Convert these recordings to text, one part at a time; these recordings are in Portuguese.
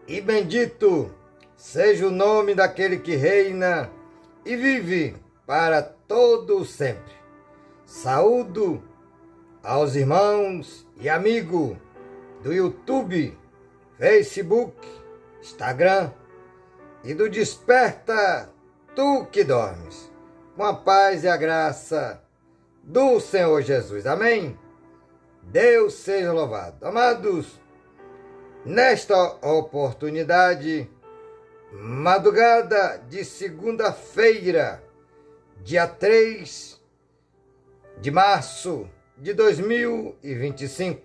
e bendito seja o nome daquele que reina e vive para todo sempre. Saúdo aos irmãos e amigos do YouTube, Facebook, Instagram e do Desperta Tu que Dormes, com a paz e a graça do Senhor Jesus. Amém? Deus seja louvado. Amados, nesta oportunidade, madrugada de segunda-feira, dia 3 de março de 2025,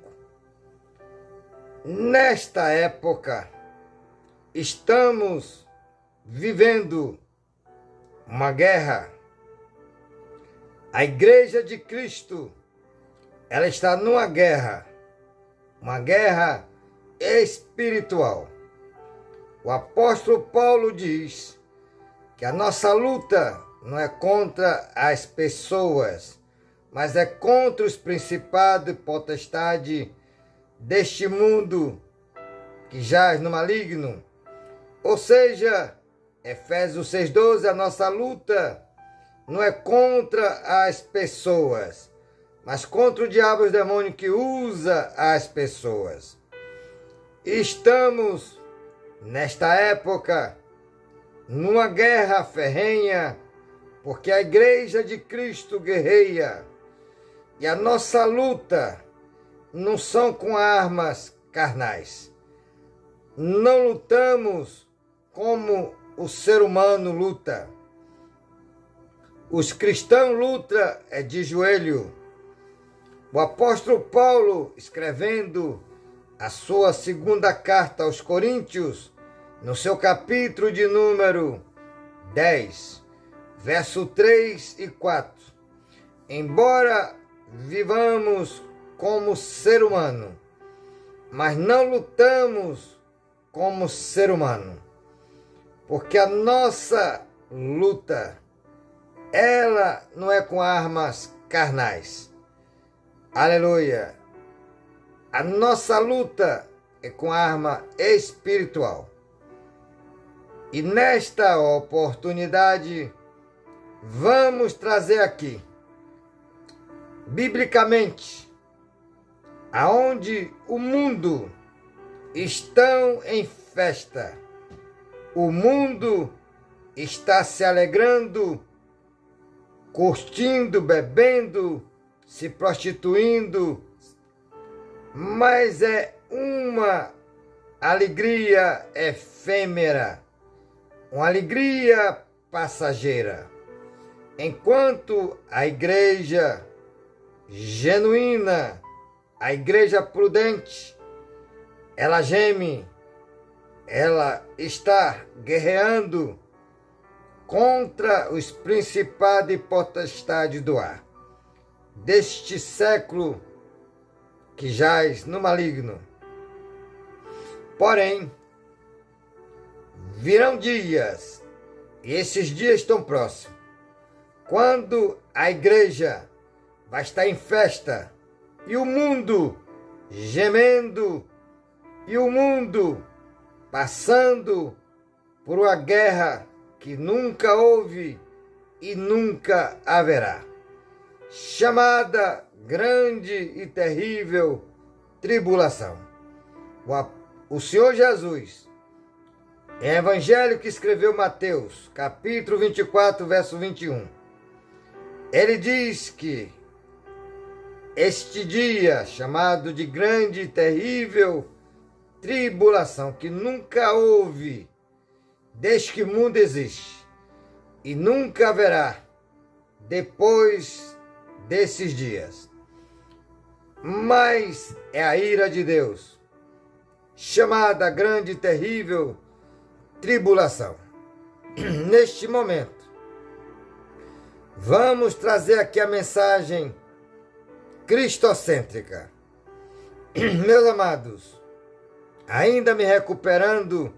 nesta época, estamos vivendo uma guerra. A Igreja de Cristo, ela está numa guerra, uma guerra espiritual. O apóstolo Paulo diz que a nossa luta não é contra as pessoas, mas é contra os principados e potestades deste mundo que jaz no maligno. Ou seja, Efésios 6,12, a nossa luta não é contra as pessoas, mas contra o diabo e os demônios que usa as pessoas. Estamos, nesta época, numa guerra ferrenha, porque a Igreja de Cristo guerreia. E a nossa luta não são com armas carnais. Não lutamos como o ser humano luta. Os cristãos lutam de joelho. O apóstolo Paulo, escrevendo a sua segunda carta aos Coríntios, no seu capítulo de número 10, verso 3 e 4. Embora vivamos como ser humano, mas não lutamos como ser humano, porque a nossa luta, ela não é com armas carnais. Aleluia! A nossa luta é com arma espiritual. E nesta oportunidade, vamos trazer aqui, biblicamente, aonde o mundo estão em festa, o mundo está se alegrando, curtindo, bebendo, se prostituindo, mas é uma alegria efêmera, uma alegria passageira, enquanto a igreja genuína, a igreja prudente, ela geme, ela está guerreando contra os principados e potestades do ar, deste século que jaz no maligno. Porém, virão dias, e esses dias estão próximos, quando a igreja vai estar em festa, e o mundo gemendo, e o mundo passando por uma guerra que nunca houve e nunca haverá, chamada grande e terrível tribulação. O Senhor Jesus, em Evangelho que escreveu Mateus, capítulo 24, verso 21, ele diz que este dia, chamado de grande e terrível tribulação, que nunca houve desde que o mundo existe, e nunca haverá depois desses dias. Mas é a ira de Deus, chamada grande e terrível tribulação. Neste momento, vamos trazer aqui a mensagem cristocêntrica. Meus amados, ainda me recuperando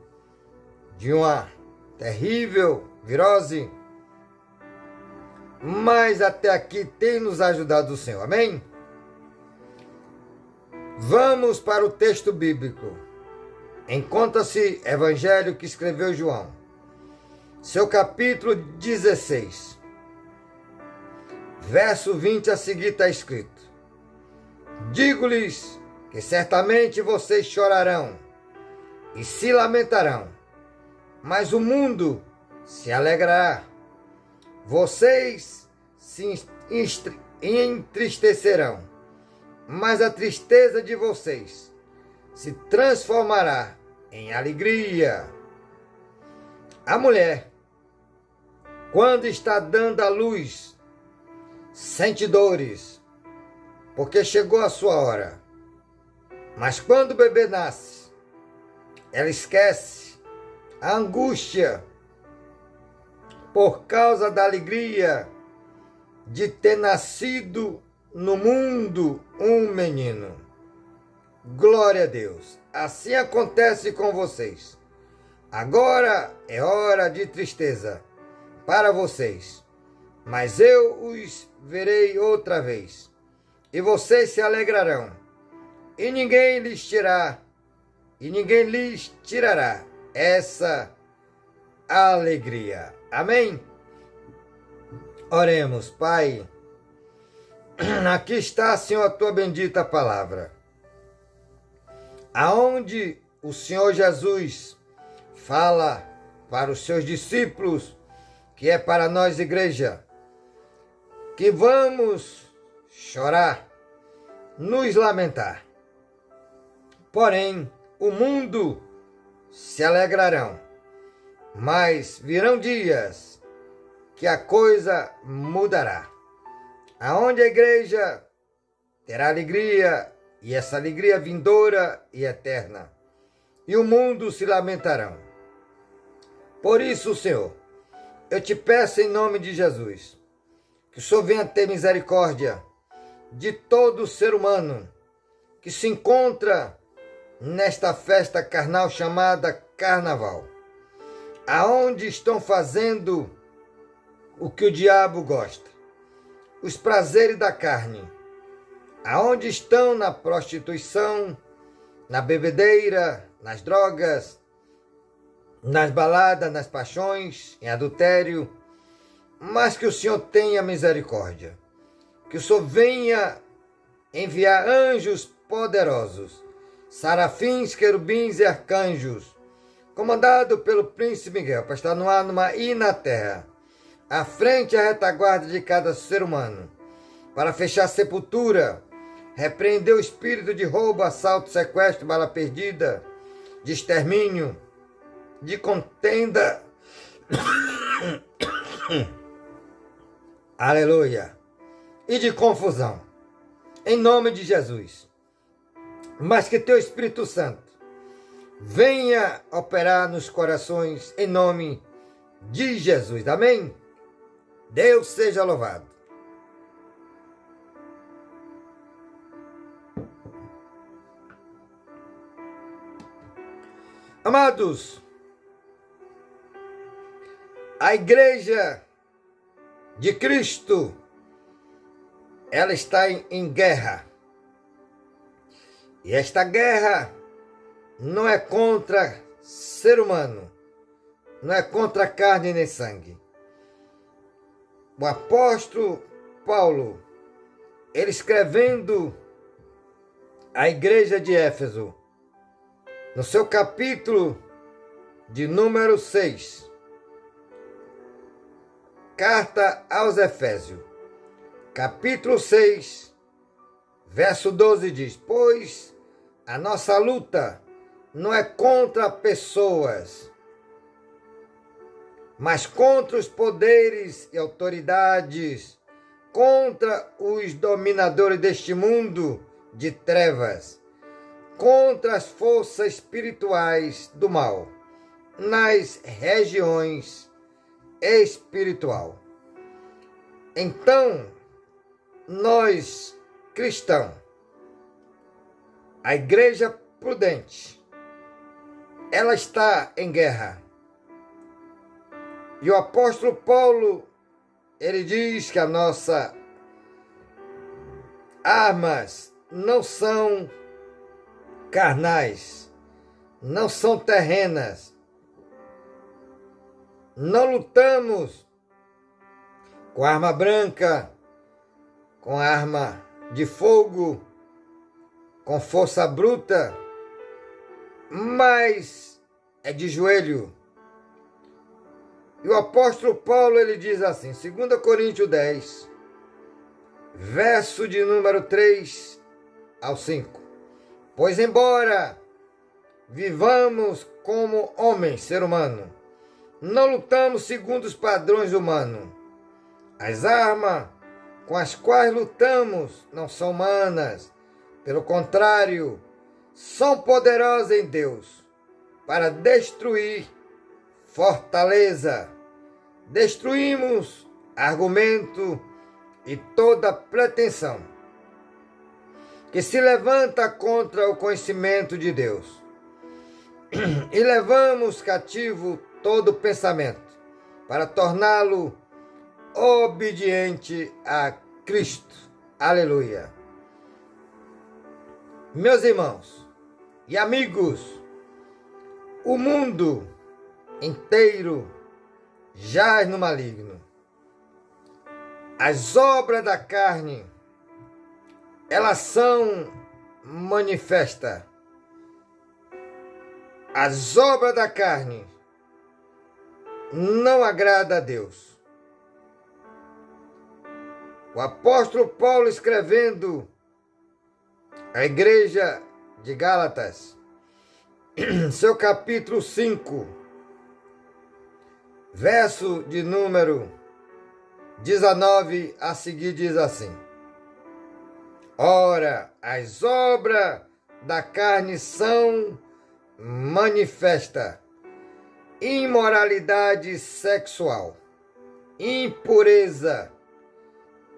de uma terrível virose, mas até aqui tem nos ajudado o Senhor, amém? Vamos para o texto bíblico. Encontra-se Evangelho que escreveu João, seu capítulo 16, verso 20 a seguir está escrito: digo-lhes que certamente vocês chorarão e se lamentarão, mas o mundo se alegrará. Vocês se entristecerão, mas a tristeza de vocês se transformará em alegria. A mulher, quando está dando à luz, sente dores, porque chegou a sua hora. Mas quando o bebê nasce, ela esquece a angústia por causa da alegria de ter nascido no mundo um menino. Glória a Deus. Assim acontece com vocês. Agora é hora de tristeza para vocês, mas eu os verei outra vez, e vocês se alegrarão, e ninguém lhes tirará essa alegria. Amém? Oremos. Pai, aqui está, Senhor, a tua bendita palavra, aonde o Senhor Jesus fala para os seus discípulos, que é para nós, igreja, que vamos chorar, nos lamentar. Porém, o mundo se alegrarão, mas virão dias que a coisa mudará, aonde a igreja terá alegria, e essa alegria vindoura e eterna, e o mundo se lamentarão. Por isso, Senhor, eu te peço em nome de Jesus, que o Senhor venha ter misericórdia de todo ser humano que se encontra nesta festa carnal chamada Carnaval, aonde estão fazendo o que o diabo gosta, os prazeres da carne, aonde estão na prostituição, na bebedeira, nas drogas, nas baladas, nas paixões, em adultério. Mas que o Senhor tenha misericórdia, que o Senhor venha enviar anjos poderosos, serafins, querubins e arcanjos, comandado pelo príncipe Miguel, para estar no ar, no mar e na terra, à frente e à retaguarda de cada ser humano, para fechar a sepultura, repreender o espírito de roubo, assalto, sequestro, bala perdida, de extermínio, de contenda, aleluia, e de confusão, em nome de Jesus. Mas que teu Espírito Santo venha operar nos corações, em nome de Jesus. Amém? Deus seja louvado. Amados, a igreja de Cristo, ela está em guerra. E esta guerra não é contra ser humano, não é contra carne nem sangue. O apóstolo Paulo, ele escrevendo à igreja de Éfeso, no seu capítulo de número 6, carta aos Efésios, capítulo 6, verso 12 diz: pois a nossa luta não é contra pessoas, mas contra os poderes e autoridades, contra os dominadores deste mundo de trevas, contra as forças espirituais do mal, nas regiões espiritual. Então, nós cristãos, a igreja prudente, ela está em guerra. E o apóstolo Paulo, ele diz que as nossas armas não são carnais, não são terrenas. Não lutamos com arma branca, com arma de fogo, com força bruta, mas é de joelho. E o apóstolo Paulo, ele diz assim, 2 Coríntios 10, verso de número 3 ao 5. Pois embora vivamos como homens, ser humano, não lutamos segundo os padrões humanos. As armas com as quais lutamos não são humanas. Pelo contrário, são poderosas em Deus para destruir fortaleza. Destruímos argumento e toda pretensão que se levanta contra o conhecimento de Deus. E levamos cativo todo pensamento para torná-lo obediente a Cristo. Aleluia. Meus irmãos e amigos, o mundo inteiro jaz no maligno. As obras da carne, elas são manifestas. As obras da carne não agradam a Deus. O apóstolo Paulo, escrevendo à igreja de Gálatas, seu capítulo 5, verso de número 19 a seguir, diz assim: Ora, as obras da carne são manifestas: imoralidade sexual, impureza,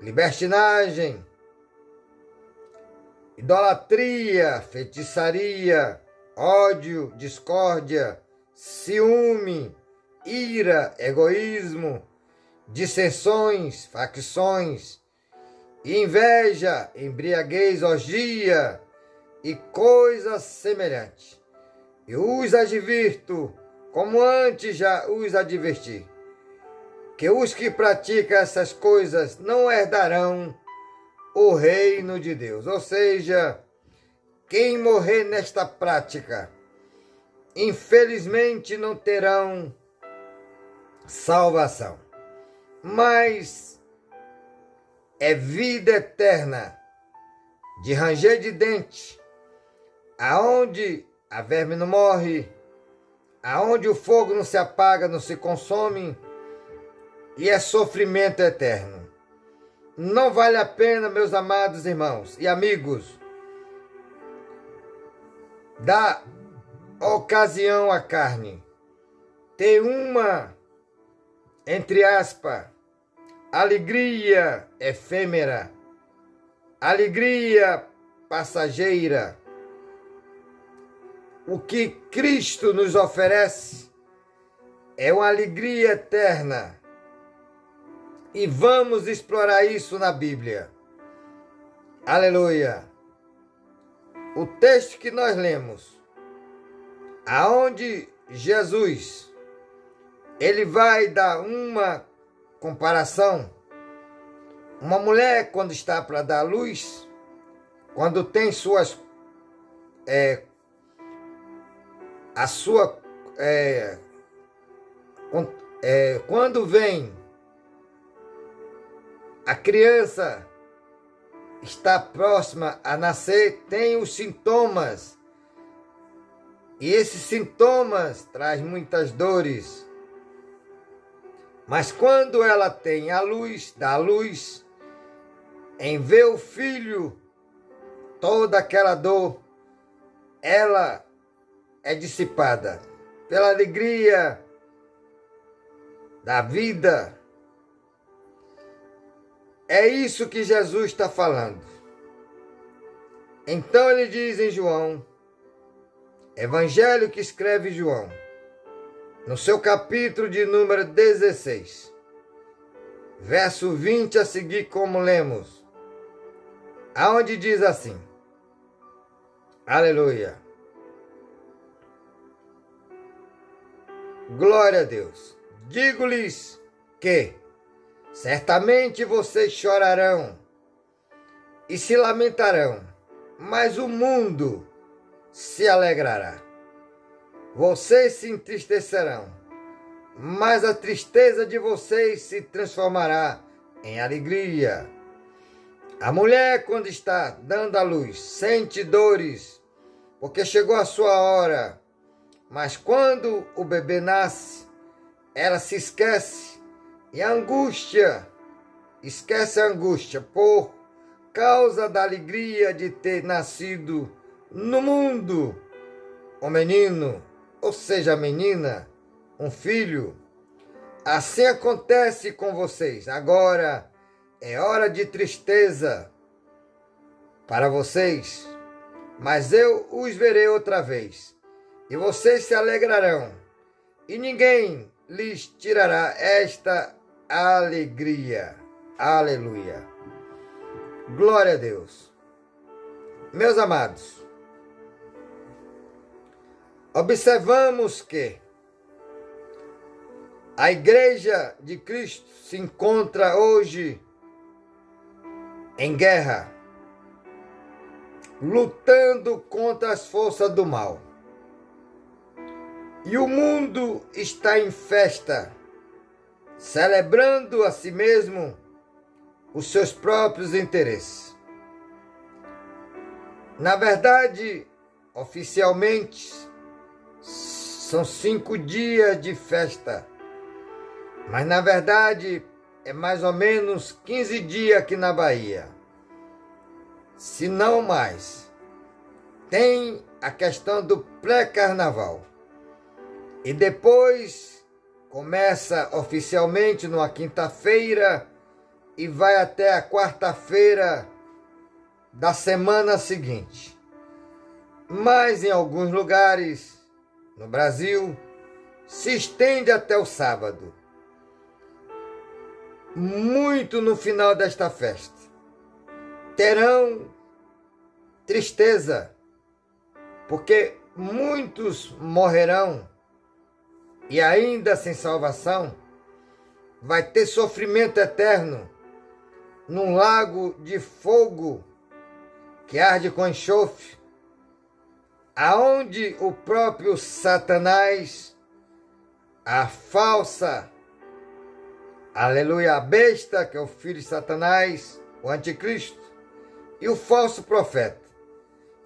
libertinagem, idolatria, feitiçaria, ódio, discórdia, ciúme, ira, egoísmo, dissensões, facções, inveja, embriaguez, orgia e coisas semelhantes. Eu os advirto, como antes já os adverti, que os que praticam essas coisas não herdarão o reino de Deus. Ou seja, quem morrer nesta prática, infelizmente não terão salvação, mas é vida eterna, de ranger de dente, aonde a verme não morre, aonde o fogo não se apaga, não se consome, e é sofrimento eterno. Não vale a pena, meus amados irmãos e amigos, dar ocasião à carne, ter uma, entre aspas, alegria efêmera, alegria passageira. O que Cristo nos oferece é uma alegria eterna. E vamos explorar isso na Bíblia. Aleluia. O texto que nós lemos, aonde Jesus, ele vai dar uma comparação. Uma mulher, quando está para dar luz, quando tem suas quando vem a criança, está próxima a nascer, tem os sintomas, e esses sintomas trazem muitas dores. Mas quando ela tem a luz, dá a luz, em ver o filho, toda aquela dor, ela é dissipada pela alegria da vida. É isso que Jesus está falando. Então ele diz em João, Evangelho que escreve João, no seu capítulo de número 16, verso 20 a seguir, como lemos, aonde diz assim, aleluia, Glória a Deus. Digo-lhes que certamente vocês chorarão e se lamentarão, mas o mundo se alegrará. Vocês se entristecerão, mas a tristeza de vocês se transformará em alegria. A mulher, quando está dando à luz, sente dores, porque chegou a sua hora. Mas quando o bebê nasce, ela se esquece e a angústia, esquece a angústia por causa da alegria de ter nascido no mundo um menino, ou seja, a menina, um filho. Assim acontece com vocês. Agora é hora de tristeza para vocês, mas eu os verei outra vez. E vocês se alegrarão, e ninguém lhes tirará esta alegria. Aleluia. Glória a Deus. Meus amados, observamos que a Igreja de Cristo se encontra hoje em guerra, lutando contra as forças do mal. E o mundo está em festa, celebrando a si mesmo os seus próprios interesses. Na verdade, oficialmente, são 5 dias de festa, mas na verdade é mais ou menos 15 dias aqui na Bahia, se não mais. Tem a questão do pré-carnaval. E depois começa oficialmente numa quinta-feira e vai até a quarta-feira da semana seguinte. Mas em alguns lugares no Brasil se estende até o sábado. Muito no final desta festa terão tristeza, porque muitos morrerão. E ainda sem salvação, vai ter sofrimento eterno num lago de fogo que arde com enxofre, aonde o próprio Satanás, a falsa, aleluia, a besta, que é o filho de Satanás, o anticristo, e o falso profeta,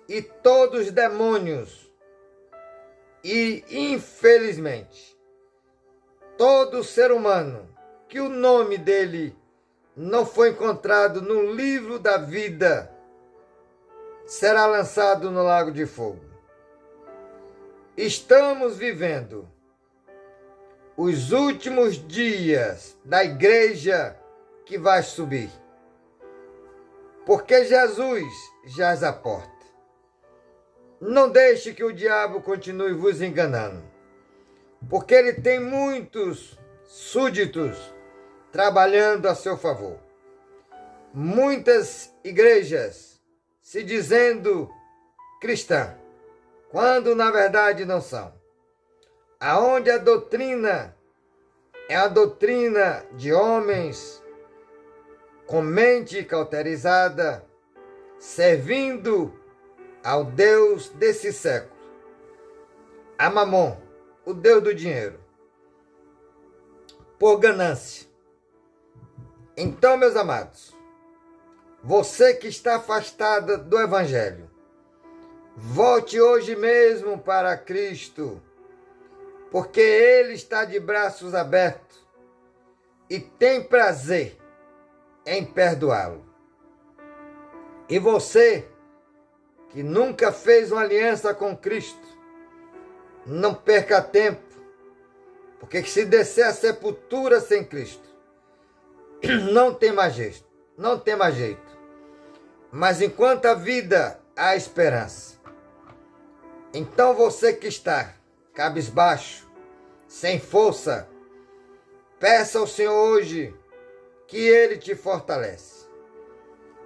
e todos os demônios. E, infelizmente, todo ser humano que o nome dele não foi encontrado no livro da vida será lançado no lago de fogo. Estamos vivendo os últimos dias da igreja que vai subir, porque Jesus jaz à porta. Não deixe que o diabo continue vos enganando, porque ele tem muitos súditos trabalhando a seu favor. Muitas igrejas se dizendo cristã, quando na verdade não são. Aonde a doutrina é a doutrina de homens com mente cauterizada, servindo ao Deus desse século, a Mamon, o Deus do dinheiro, por ganância. Então, meus amados, você que está afastada do Evangelho, volte hoje mesmo para Cristo, porque Ele está de braços abertos e tem prazer em perdoá-lo. E você que nunca fez uma aliança com Cristo, não perca tempo, porque se descer a sepultura sem Cristo, não tem mais jeito, não tem mais jeito. Mas enquanto a vida, há esperança. Então você que está cabisbaixo, sem força, peça ao Senhor hoje que Ele te fortalece.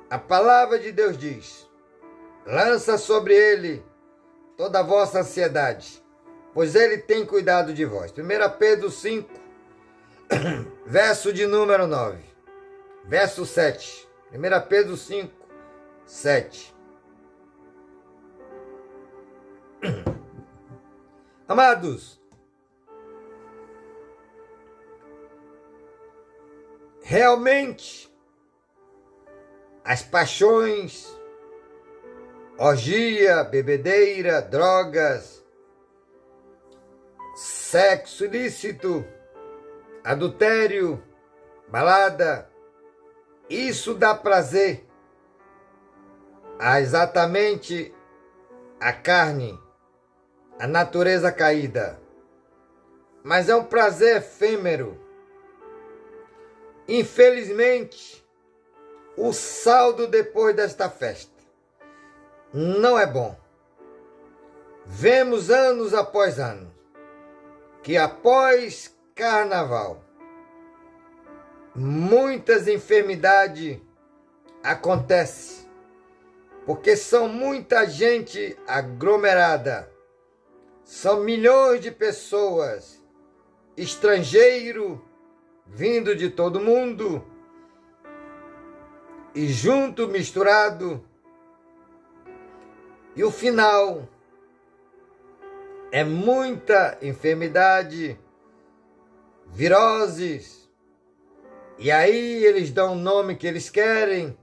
A palavra de Deus diz: lança sobre Ele toda a vossa ansiedade, pois ele tem cuidado de vós. 1 Pedro 5, verso de número 9. Verso 7. 1 Pedro 5, 7. Amados, realmente, as paixões, orgia, bebedeira, drogas, sexo ilícito, adultério, balada, isso dá prazer a exatamente a carne, a natureza caída. Mas é um prazer efêmero. Infelizmente, o saldo depois desta festa não é bom. Vemos anos após anos que após carnaval muitas enfermidades acontecem, porque são muita gente aglomerada, são milhões de pessoas, estrangeiro, vindo de todo mundo, e junto, misturado, e o final é muita enfermidade, viroses, e aí eles dão o nome que eles querem,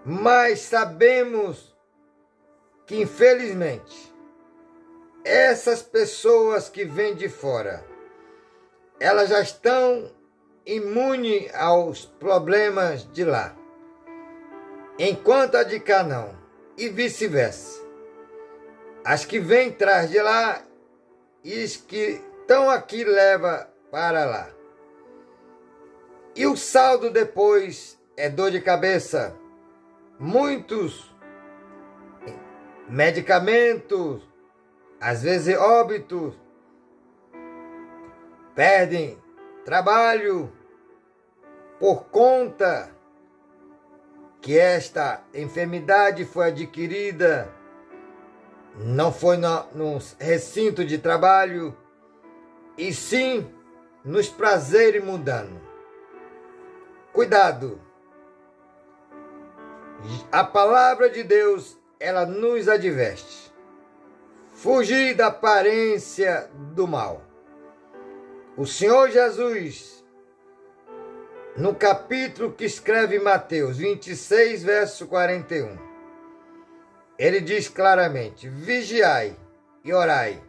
mas sabemos que infelizmente essas pessoas que vêm de fora, elas já estão imunes aos problemas de lá, enquanto a de cá não, e vice-versa. As que vêm atrás de lá e as que estão aqui leva para lá. E o saldo depois é dor de cabeça, muitos medicamentos, às vezes óbitos, perdem trabalho por conta que esta enfermidade foi adquirida, não foi no recinto de trabalho, e sim nos prazeres mundanos. Cuidado! A palavra de Deus, ela nos adverte. Fugir da aparência do mal. O Senhor Jesus, no capítulo que escreve Mateus 26, verso 41, ele diz claramente: vigiai e orai,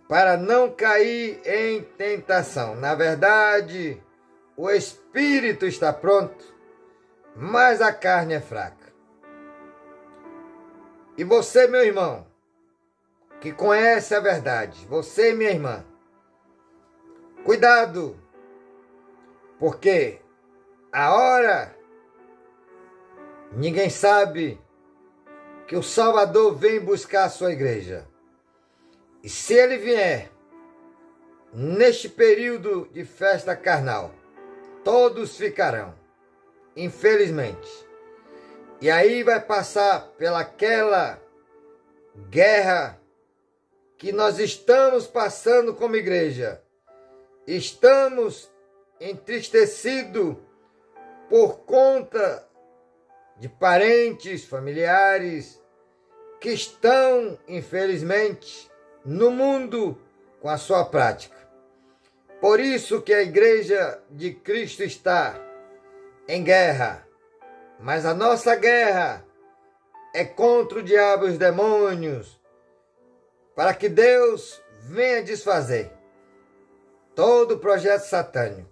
para não cair em tentação. Na verdade, o espírito está pronto, mas a carne é fraca. E você, meu irmão, que conhece a verdade, você, minha irmã, cuidado, porque a hora ninguém sabe que o Salvador vem buscar a sua igreja. E se ele vier neste período de festa carnal, todos ficarão, infelizmente. E aí vai passar pelaquela guerra que nós estamos passando como igreja. Estamos entristecidos por conta de parentes, familiares que estão, infelizmente, no mundo com a sua prática. Por isso que a igreja de Cristo está em guerra. Mas a nossa guerra é contra o diabo e os demônios, para que Deus venha desfazer todo o projeto satânico.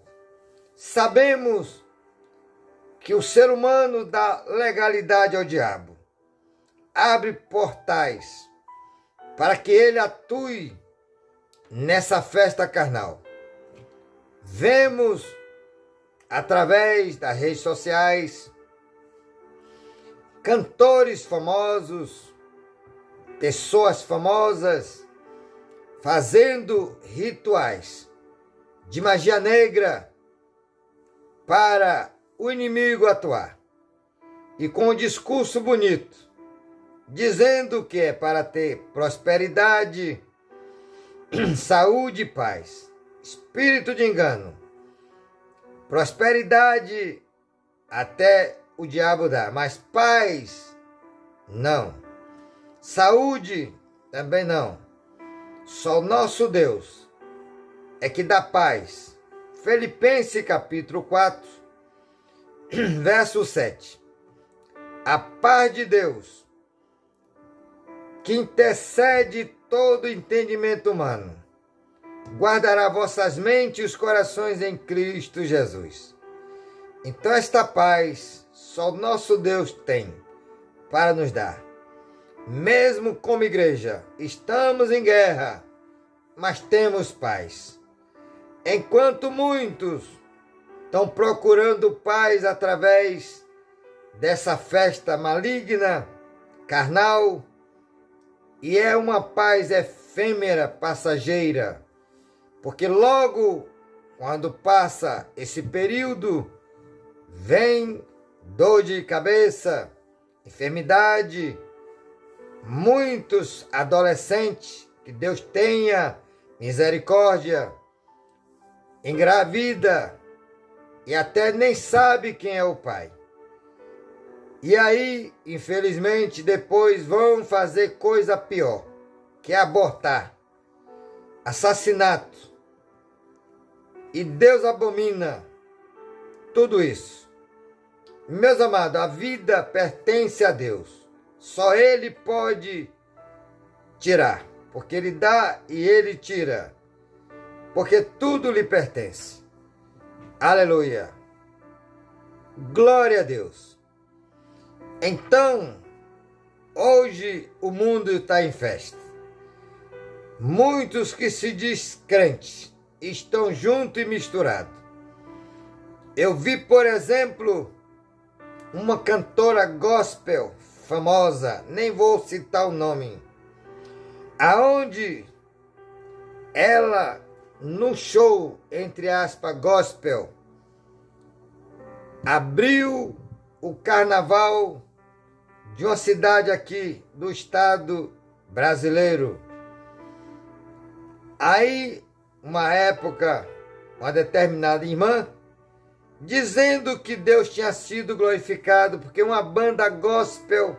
Sabemos que o ser humano dá legalidade ao diabo, abre portais para que ele atue nessa festa carnal. Vemos através das redes sociais cantores famosos, pessoas famosas fazendo rituais de magia negra para o inimigo atuar, e com um discurso bonito, dizendo que é para ter prosperidade, saúde e paz, espírito de engano, prosperidade até o diabo dá, mas paz não, saúde também não. Só o nosso Deus é que dá paz. Filipenses capítulo 4, verso 7. A paz de Deus, que intercede todo entendimento humano, guardará vossas mentes e os corações em Cristo Jesus. Então esta paz só o nosso Deus tem para nos dar. Mesmo como igreja, estamos em guerra, mas temos paz. Enquanto muitos estão procurando paz através dessa festa maligna, carnal, e é uma paz efêmera, passageira, porque logo quando passa esse período, vem dor de cabeça, enfermidade, muitos adolescentes, que Deus tenha misericórdia, engravida e até nem sabe quem é o pai. E aí, infelizmente, depois vão fazer coisa pior, que é abortar, assassinato. E Deus abomina tudo isso. Meus amados, a vida pertence a Deus. Só Ele pode tirar, porque Ele dá e Ele tira, porque tudo lhe pertence. Aleluia. Glória a Deus. Então, hoje o mundo está em festa. Muitos que se diz crentes estão juntos e misturados. Eu vi, por exemplo, uma cantora gospel famosa, nem vou citar o nome, aonde ela, no show, entre aspas, gospel, abriu o carnaval de uma cidade aqui do estado brasileiro. Aí, uma época, uma determinada irmã, dizendo que Deus tinha sido glorificado, porque uma banda gospel,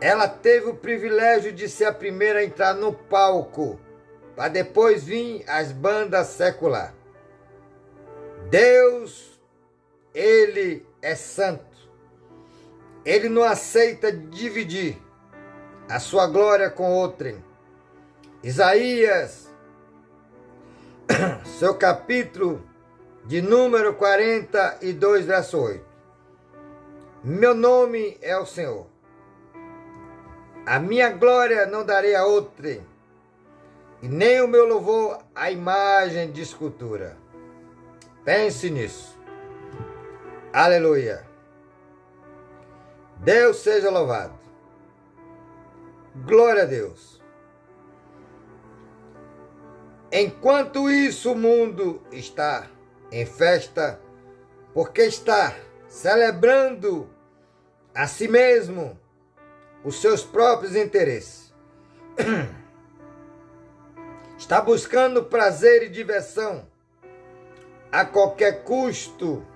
ela teve o privilégio de ser a primeira a entrar no palco, para depois vir as bandas secular. Deus, Ele é santo. Ele não aceita dividir a sua glória com outrem. Isaías, seu capítulo de número 42, verso 8. Meu nome é o Senhor. A minha glória não darei a outrem, e nem o meu louvor à imagem de escultura. Pense nisso. Aleluia. Deus seja louvado. Glória a Deus. Enquanto isso, o mundo está em festa, porque está celebrando a si mesmo os seus próprios interesses. Está buscando prazer e diversão a qualquer custo.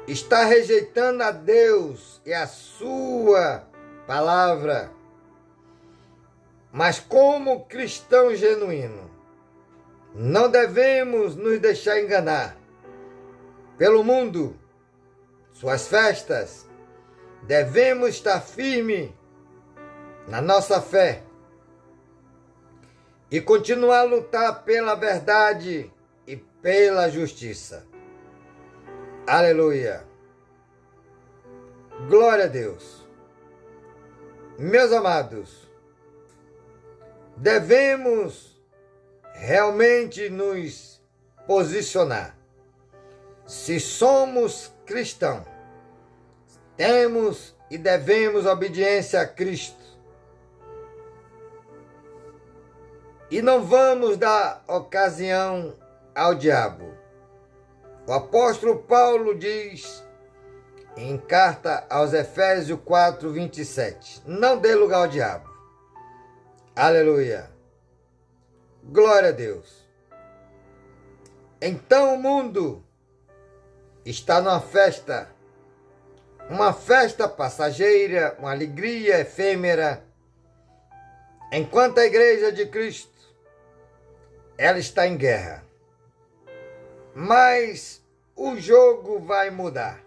Está rejeitando a Deus e a sua palavra. Mas como cristão genuíno, não devemos nos deixar enganar pelo mundo, suas festas. Devemos estar firmes na nossa fé e continuar a lutar pela verdade e pela justiça. Aleluia. Glória a Deus. Meus amados, devemos realmente nos posicionar. Se somos cristãos, temos e devemos obediência a Cristo. E não vamos dar ocasião ao diabo. O apóstolo Paulo diz em carta aos Efésios 4, 27, não dê lugar ao diabo. Aleluia. Glória a Deus. Então o mundo está numa festa, uma festa passageira, uma alegria efêmera, enquanto a Igreja de Cristo, ela está em guerra. Mas o jogo vai mudar.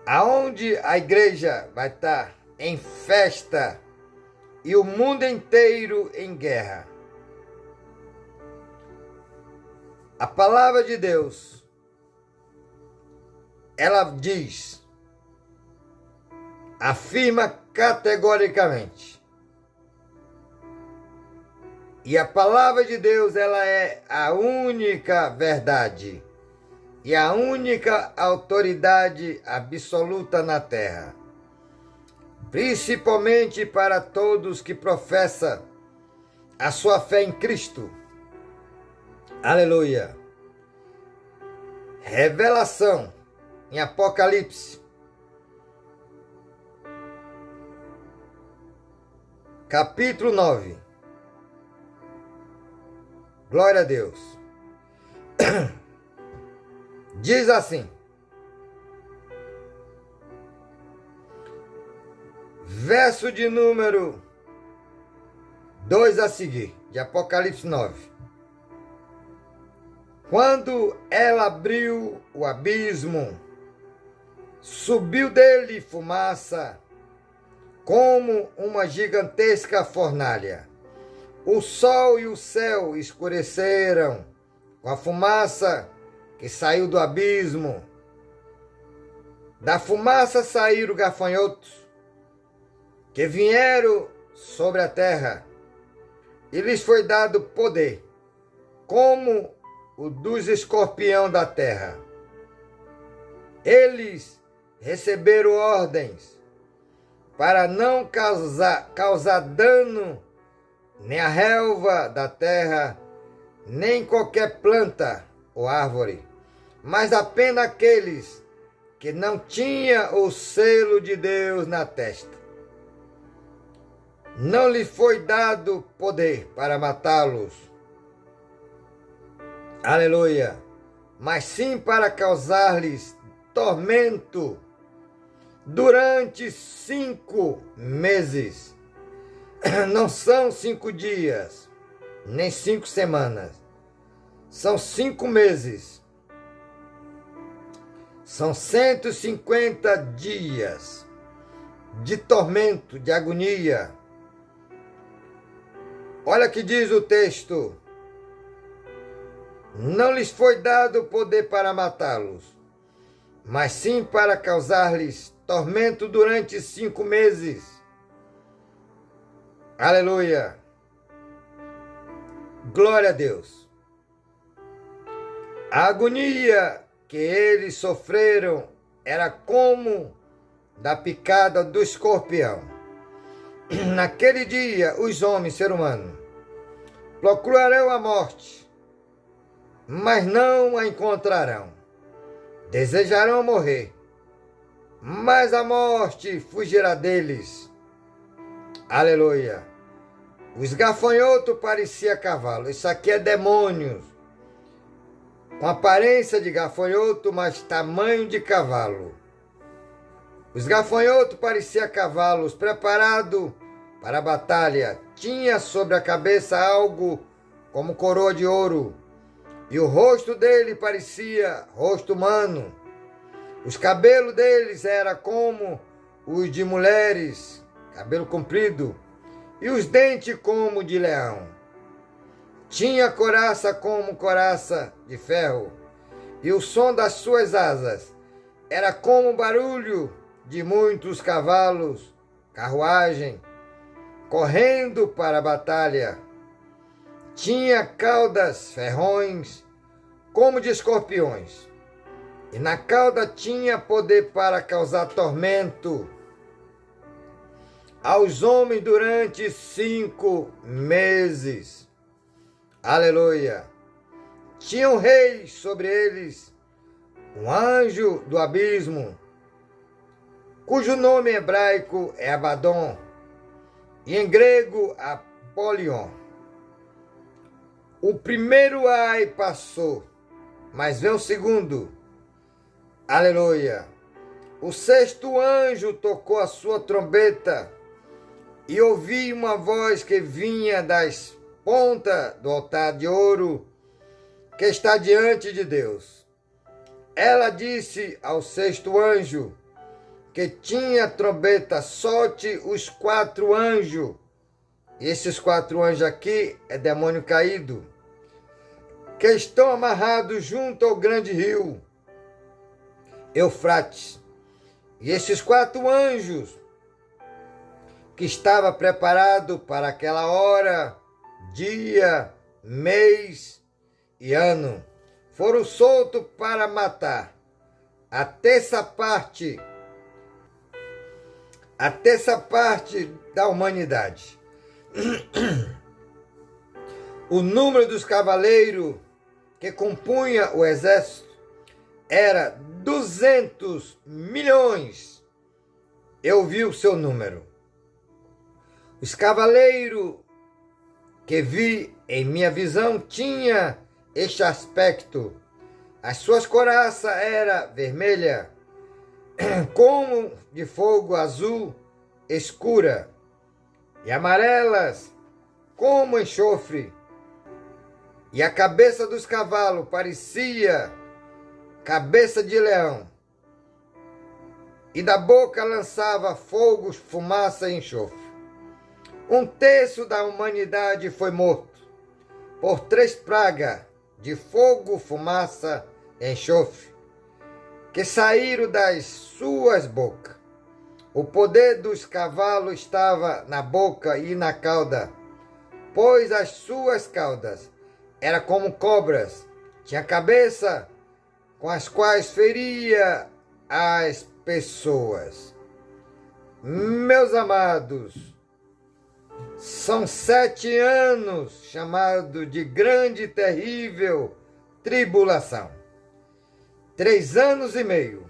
Aonde a igreja vai estar em festa e o mundo inteiro em guerra. A palavra de Deus, ela diz, afirma categoricamente. E a palavra de Deus, ela é a única verdade e a única autoridade absoluta na terra, principalmente para todos que professam a sua fé em Cristo. Aleluia. Revelação em Apocalipse, capítulo 9. Glória a Deus. Diz assim: verso de número 2 a seguir, de Apocalipse 9. Quando ela abriu o abismo, subiu dele fumaça, como uma gigantesca fornalha. O sol e o céu escureceram com a fumaça que saiu do abismo. Da fumaça saíram gafanhotos, que vieram sobre a terra, e lhes foi dado poder, como o dos escorpião da terra. Eles receberam ordens para não causar dano nem à relva da terra, nem qualquer planta ou árvore, mas apenas aqueles que não tinham o selo de Deus na testa. Não lhe foi dado poder para matá-los, aleluia, mas sim para causar-lhes tormento durante 5 meses. Não são 5 dias, nem 5 semanas. São 5 meses. São 150 dias de tormento, de agonia. Olha que diz o texto: não lhes foi dado poder para matá-los, mas sim para causar-lhes tormento durante 5 meses. Aleluia! Glória a Deus! A agonia que eles sofreram era como da picada do escorpião. Naquele dia, os homens, ser humano, procurarão a morte, mas não a encontrarão. Desejarão morrer, mas a morte fugirá deles. Aleluia! Os gafanhotos pareciam cavalo. Isso aqui é demônios, com aparência de gafanhoto, mas tamanho de cavalo. Os gafanhotos pareciam cavalos preparados para a batalha. Tinha sobre a cabeça algo como coroa de ouro, e o rosto dele parecia rosto humano. Os cabelos deles eram como os de mulheres, cabelo comprido, e os dentes como de leão. Tinha coraça como coraça de ferro, e o som das suas asas era como o barulho de muitos cavalos, carruagem, correndo para a batalha. Tinha caudas ferrões, como de escorpiões, e na cauda tinha poder para causar tormento aos homens durante 5 meses. Aleluia! Tinha um rei sobre eles, um anjo do abismo, cujo nome hebraico é Abaddon, e em grego Apolion. O primeiro ai passou, mas vem o segundo. Aleluia. O sexto anjo tocou a sua trombeta e ouvi uma voz que vinha das pontas do altar de ouro que está diante de Deus. Ela disse ao sexto anjo que tinha a trombeta: solte os 4 anjos. E esses 4 anjos aqui é demônio caído, que estão amarrados junto ao grande rio Eufrates. E esses 4 anjos que estava preparado para aquela hora, dia, mês e ano, foram soltos para matar a terça parte da humanidade. O número dos cavaleiros que compunha o exército era 200 milhões. Eu vi o seu número. Os cavaleiros que vi em minha visão tinha este aspecto. As suas couraças eram vermelhas, como de fogo azul escura, e amarelas como enxofre. E a cabeça dos cavalos parecia cabeça de leão, e da boca lançava fogo, fumaça e enxofre. 1/3 da humanidade foi morto por 3 pragas de fogo, fumaça e enxofre que saíram das suas bocas. O poder dos cavalos estava na boca e na cauda, pois as suas caudas eram como cobras, tinha cabeça com as quais feria as pessoas. Meus amados, são 7 anos chamados de grande e terrível tribulação. 3 anos e meio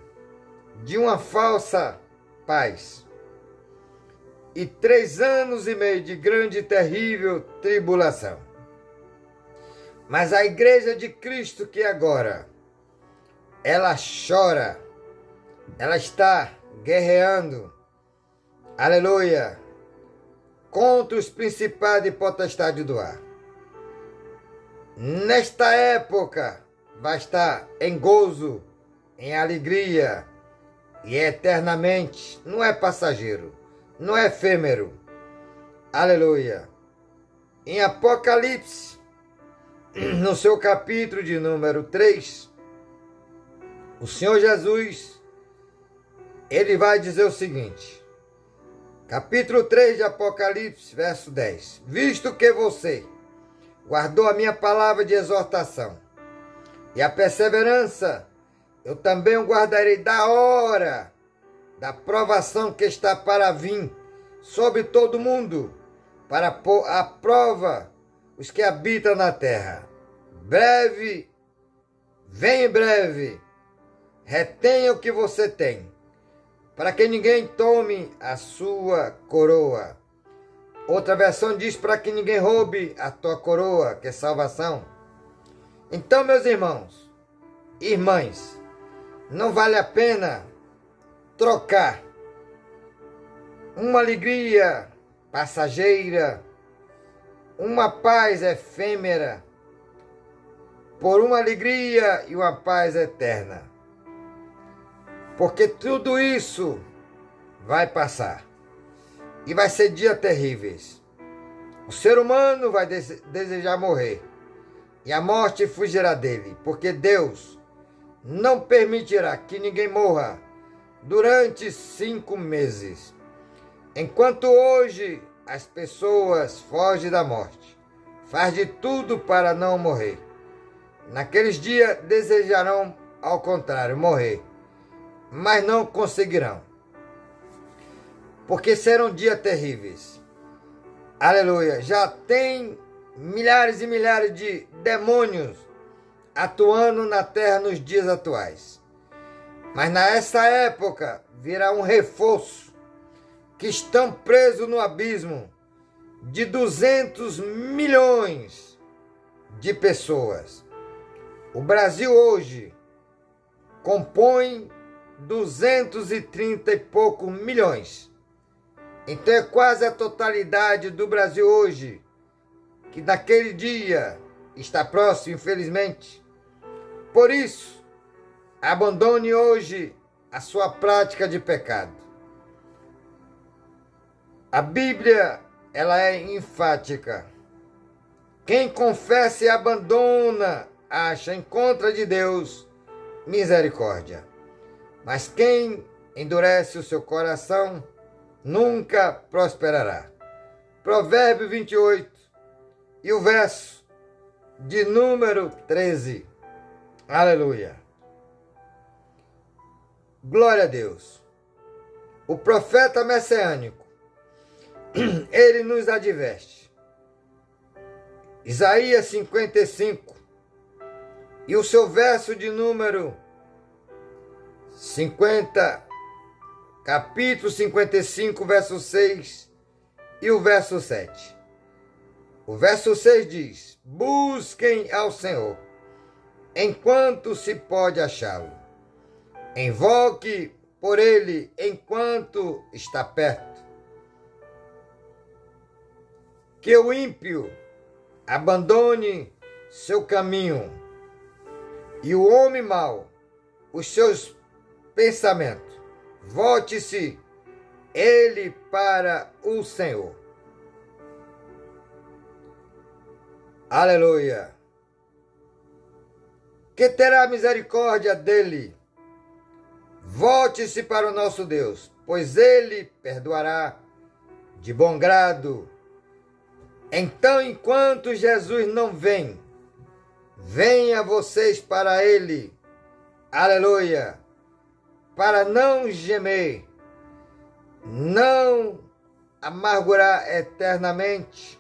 de uma falsa paz. E 3 anos e meio de grande e terrível tribulação. Mas a igreja de Cristo que agora, ela chora, ela está guerreando, aleluia, contra os principados e potestades do ar. Nesta época vai estar em gozo, em alegria, e eternamente, não é passageiro, não é efêmero, aleluia. Em Apocalipse, no seu capítulo de número 3, o Senhor Jesus, ele vai dizer o seguinte, capítulo 3 de Apocalipse, verso 10. Visto que você guardou a minha palavra de exortação e a perseverança, eu também o guardarei da hora da provação que está para vir sobre todo mundo, para pôr à prova os que habitam na terra. Breve, vem em breve, retenha o que você tem, para que ninguém tome a sua coroa. Outra versão diz para que ninguém roube a tua coroa, que é salvação. Então, meus irmãos, irmãs, não vale a pena trocar uma alegria passageira, uma paz efêmera, por uma alegria e uma paz eterna. Porque tudo isso vai passar. E vai ser dias terríveis. O ser humano vai desejar morrer. E a morte fugirá dele. Porque Deus não permitirá que ninguém morra durante 5 meses. Enquanto hoje as pessoas fogem da morte, faz de tudo para não morrer. Naqueles dias desejarão, ao contrário, morrer, mas não conseguirão, porque serão dias terríveis. Aleluia! Já tem milhares e milhares de demônios atuando na terra nos dias atuais. Mas nessa época virá um reforço, que estão presos no abismo de 200 milhões de pessoas. O Brasil hoje compõe 230 e poucos milhões. Então é quase a totalidade do Brasil hoje, que naquele dia está próximo, infelizmente. Por isso, abandone hoje a sua prática de pecado. A Bíblia, ela é enfática. Quem confessa e abandona, acha em contra de Deus misericórdia. Mas quem endurece o seu coração, nunca prosperará. Provérbio 28 e o verso de número 13. Aleluia. Glória a Deus. O profeta messiânico, ele nos adverte. Isaías 55 e o seu verso de número 50, capítulo 55, verso 6 e o verso 7. O verso 6 diz: busquem ao Senhor, enquanto se pode achá-lo. Invoque por ele enquanto está perto. Que o ímpio abandone seu caminho e o homem mau os seus pensamentos. Volte-se ele para o Senhor. Aleluia. Que terá misericórdia dele. Volte-se para o nosso Deus, pois ele perdoará de bom grado. Então, enquanto Jesus não vem, venha vocês para ele. Aleluia. Para não gemer, não amargurar eternamente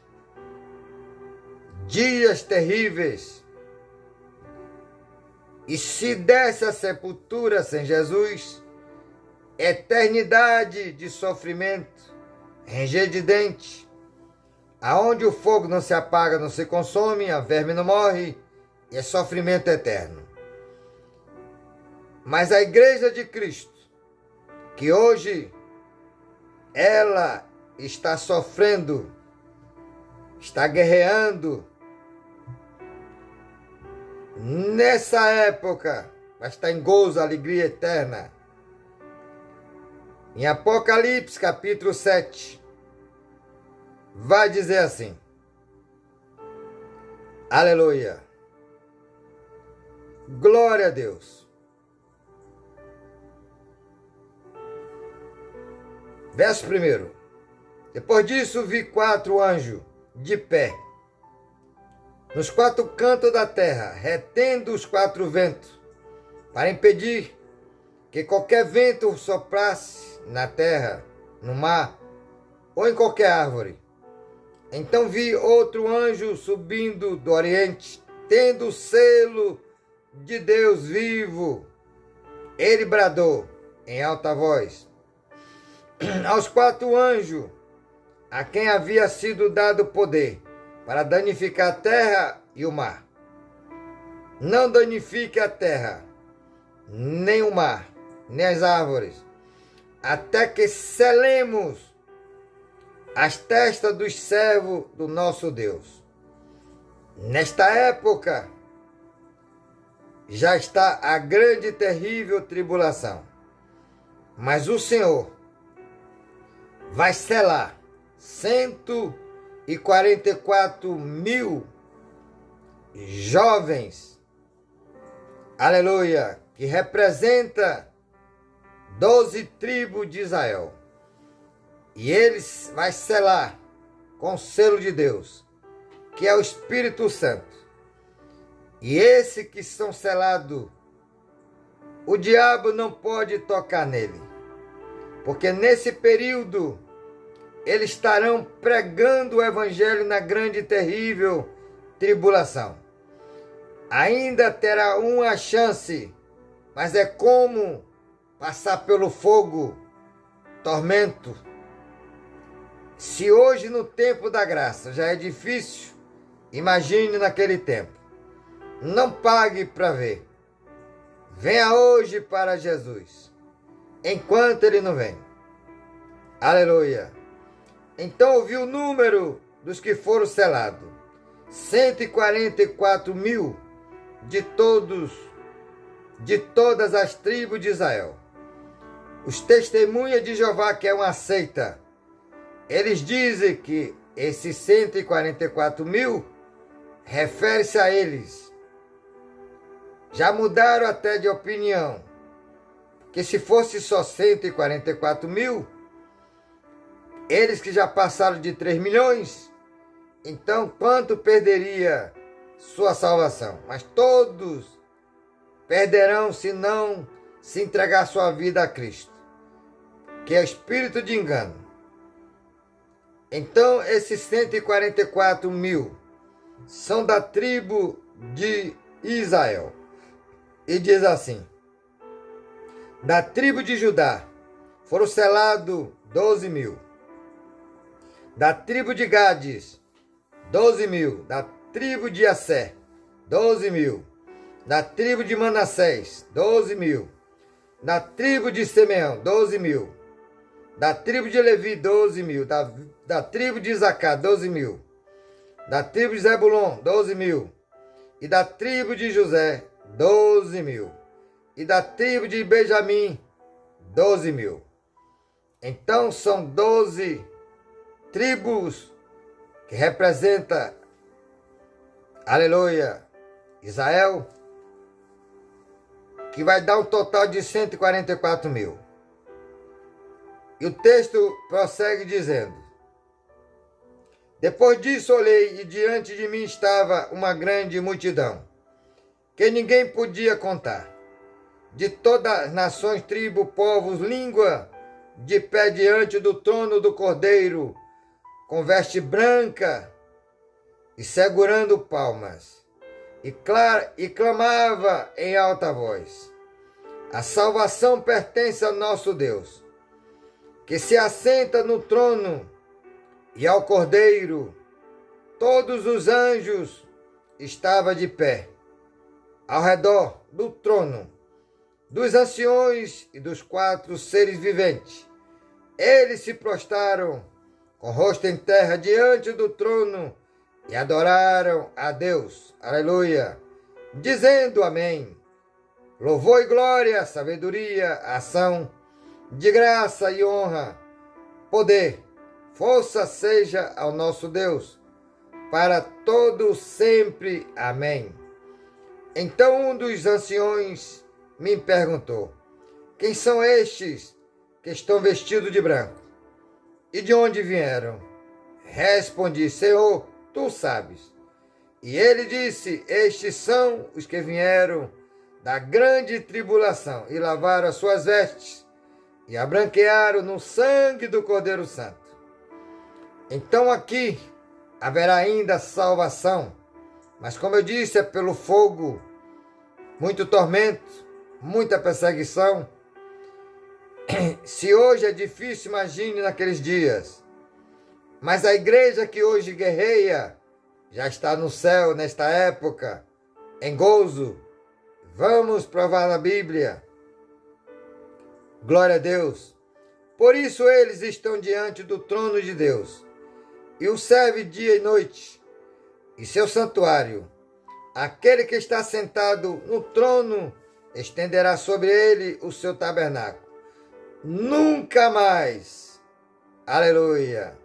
dias terríveis. E se desse a sepultura sem Jesus, eternidade de sofrimento, ranger de dente, aonde o fogo não se apaga, não se consome, a verme não morre, e é sofrimento eterno. Mas a Igreja de Cristo, que hoje ela está sofrendo, está guerreando, nessa época vai estar em gozo, alegria eterna. Em Apocalipse capítulo 7, vai dizer assim, aleluia, glória a Deus. Verso 1. Depois disso vi 4 anjos de pé, nos 4 cantos da terra, retendo os 4 ventos, para impedir que qualquer vento soprasse na terra, no mar, ou em qualquer árvore. Então vi outro anjo subindo do oriente, tendo o selo de Deus vivo. Ele bradou em alta voz aos 4 anjos, a quem havia sido dado poder para danificar a terra e o mar. Não danifique a terra, nem o mar, nem as árvores, até que selemos as testas dos servos do nosso Deus. Nesta época, já está a grande e terrível tribulação. Mas o Senhor vai selar 144 mil jovens, aleluia, que representa 12 tribos de Israel. E eles vai selar com o selo de Deus, que é o Espírito Santo. E esse que são selados, o diabo não pode tocar nele, porque nesse período eles estarão pregando o evangelho na grande e terrível tribulação. Ainda terá uma chance, mas é como passar pelo fogo, tormento. Se hoje no tempo da graça já é difícil, Imagine naquele tempo. Não pague para ver. Venha hoje para Jesus, enquanto ele não vem. Aleluia. Então ouvi o número dos que foram selados. 144 mil de todas as tribos de Israel. Os testemunhas de Jeová, que é uma seita, eles dizem que esses 144 mil refere-se a eles. Já mudaram até de opinião, que se fosse só 144 mil, eles que já passaram de 3 milhões, então quanto perderia sua salvação? Mas todos perderão se não se entregar sua vida a Cristo, que é espírito de engano. Então esses 144 mil são da tribo de Israel. E diz assim: da tribo de Judá foram selados 12 mil. Da tribo de Gades, 12 mil. Da tribo de Assé, 12 mil. Da tribo de Manassés, 12 mil. Da tribo de Simeão, 12 mil. Da tribo de Levi, 12 mil. Da tribo de Isacar, 12 mil. Da tribo de Zebulon, 12 mil. E da tribo de José, 12 mil. E da tribo de Benjamim, 12 mil. Então são 12 tribos que representa, aleluia, Israel, que vai dar um total de 144 mil. E o texto prossegue dizendo: depois disso olhei, e diante de mim estava uma grande multidão, que ninguém podia contar, de todas as nações, tribos, povos, língua, de pé diante do trono do Cordeiro, com veste branca e segurando palmas, e clamava em alta voz: a salvação pertence ao nosso Deus, que se assenta no trono, e ao Cordeiro. Todos os anjos estavam de pé ao redor do trono, dos anciões e dos 4 seres viventes. Eles se prostraram com o rosto em terra diante do trono e adoraram a Deus, aleluia, dizendo amém. Louvor e glória, sabedoria, ação, de graça e honra, poder, força seja ao nosso Deus, para todo sempre. Amém. Então um dos anciões me perguntou: quem são estes que estão vestidos de branco? E de onde vieram? Respondi: Senhor, tu sabes. E ele disse: estes são os que vieram da grande tribulação e lavaram as suas vestes e a branquearam no sangue do Cordeiro Santo. Então aqui haverá ainda salvação, mas como eu disse, é pelo fogo, muito tormento, muita perseguição. Se hoje é difícil, imagine naqueles dias. Mas a igreja que hoje guerreia já está no céu nesta época, em gozo. Vamos provar na Bíblia. Glória a Deus. Por isso eles estão diante do trono de Deus e o serve dia e noite, e seu santuário. Aquele que está sentado no trono estenderá sobre ele o seu tabernáculo. Nunca mais, aleluia,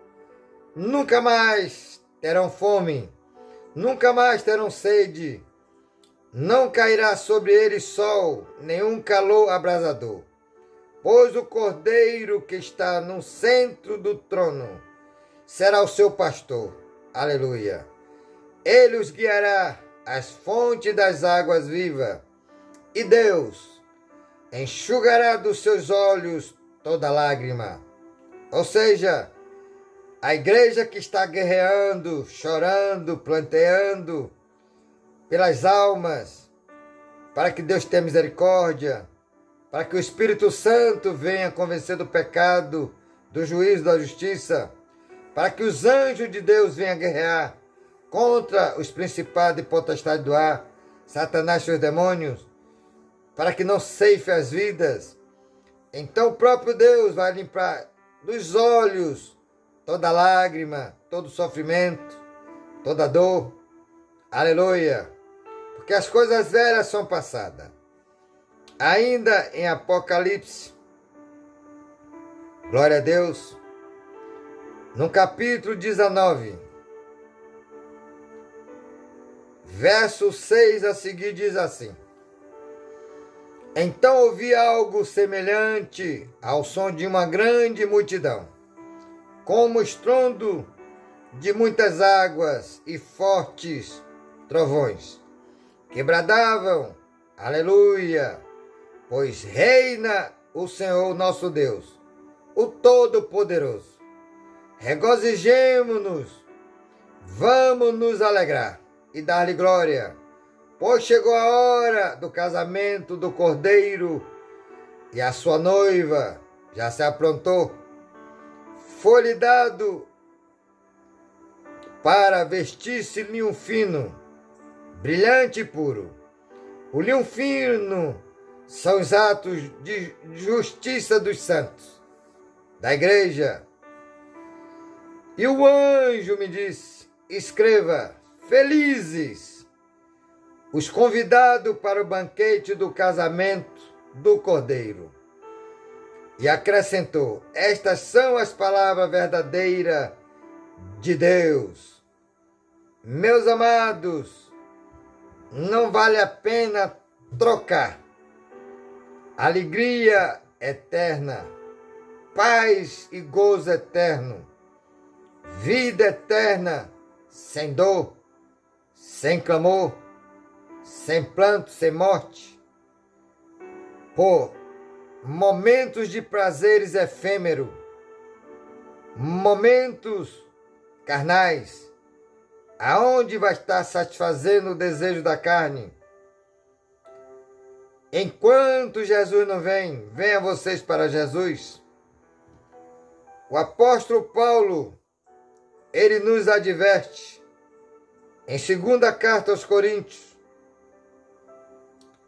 nunca mais terão fome, nunca mais terão sede, não cairá sobre eles sol, nenhum calor abrasador, pois o Cordeiro que está no centro do trono será o seu pastor, aleluia. Ele os guiará às fontes das águas vivas, e Deus enxugará dos seus olhos toda lágrima. Ou seja, a igreja que está guerreando, chorando, planteando pelas almas, para que Deus tenha misericórdia, para que o Espírito Santo venha convencer do pecado, do juízo, da justiça, para que os anjos de Deus venham guerrear contra os principados e potestades do ar, Satanás e seus demônios, para que não ceife as vidas. Então o próprio Deus vai limpar dos olhos toda lágrima, todo sofrimento, toda dor. Aleluia! Porque as coisas velhas são passadas. Ainda em Apocalipse, glória a Deus, no capítulo 19, verso 6 a seguir diz assim: Então ouvi algo semelhante ao som de uma grande multidão, como o estrondo de muitas águas e fortes trovões, que bradavam, aleluia, pois reina o Senhor nosso Deus, o Todo-Poderoso. Regozijemo-nos, vamos nos alegrar e dar-lhe glória, pois chegou a hora do casamento do Cordeiro e a sua noiva já se aprontou. Foi-lhe dado para vestir-se linho fino, brilhante e puro. O linho fino são os atos de justiça dos santos, da igreja. E o anjo me disse: escreva, felizes os convidados para o banquete do casamento do Cordeiro. E acrescentou: estas são as palavras verdadeiras de Deus. Meus amados, não vale a pena trocar alegria eterna, paz e gozo eterno, vida eterna, sem dor, sem clamor, sem pranto, sem morte, por momentos de prazeres efêmeros, momentos carnais, aonde vai estar satisfazendo o desejo da carne. Enquanto Jesus não vem, venha vocês para Jesus. O apóstolo Paulo, ele nos adverte em 2ª carta aos Coríntios,